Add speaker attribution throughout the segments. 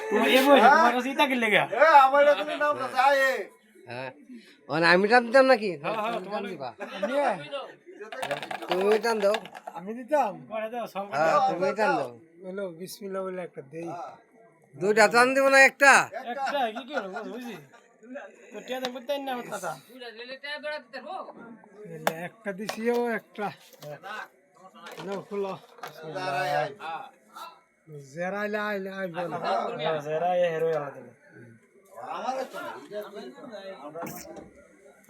Speaker 1: তুমি এ বই তোমার কাছে ইটা কি লেগা
Speaker 2: আমার তুমি নাম না চাই
Speaker 3: হ্যাঁ আমি টান দিতাম নাকি
Speaker 1: তোমার
Speaker 3: দিবা
Speaker 1: নিয়ে
Speaker 3: তুমি টান দাও
Speaker 4: আমি দিতাম
Speaker 1: করে দাও সংকট
Speaker 3: হ্যাঁ তুমি টান দাও
Speaker 4: বলো বিসমিল্লাহ বলে একটা দেই
Speaker 3: দুইটা টান দিব না একটা
Speaker 1: একটা কি করব বুঝি তো টিয়া দেখব তাই না কথা
Speaker 4: এলে একটা দিছিও একটা নাও খুলো জেরাইলে আইলে আইবো না
Speaker 1: জেরা এ হেরো আমাদের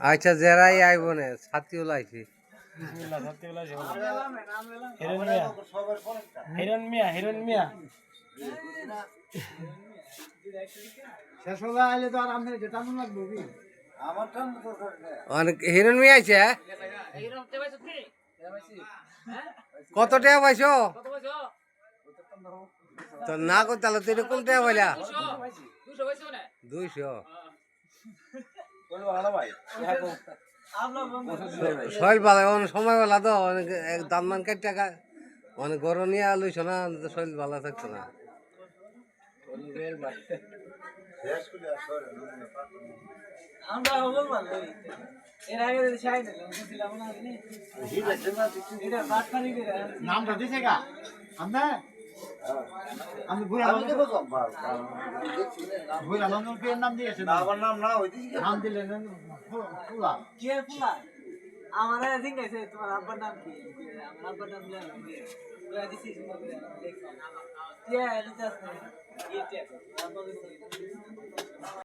Speaker 3: আচ্ছা জেরাই আইব না ছাতিও লাইছি
Speaker 1: বিসমিল্লাহ সত্যিগুলা জীবন হিরণ মিয়া
Speaker 4: শেষ হবে আইলে তো আর আমি যেটা মন লাগবে কি
Speaker 2: আমার টান দরকার নেই
Speaker 3: অনেক হিরণ মিয়া আইছে কত টাকা পাইছো তো না কো তাহলে তুই কোন টাকা পাইলা 200 শৈল বালা অনেক সময় বেলা তো অনেক দাম মান কাট টাকা অনেক গরম নিয়ে লইছ না শৈল বালা থাকতো না
Speaker 2: শেষ করে আসরে
Speaker 5: আমরা হবো ভালো এর আগে চাই না বুঝছিলাম না এটা বাটপারি করে
Speaker 4: নামটা দিছে গা আমরা আমি বুড়া
Speaker 2: আমি দেব কম
Speaker 4: বুড়া নন্দন পের নাম দিয়েছে
Speaker 2: না আমার নাম না হইতেছি
Speaker 4: নাম দিলে ফুলা
Speaker 5: কে ফুলা আমার আই আছে তোমার আব্বার নাম কি আমার আব্বার নাম বলে ওরা দিছি কে এটা আছে এটা আব্বা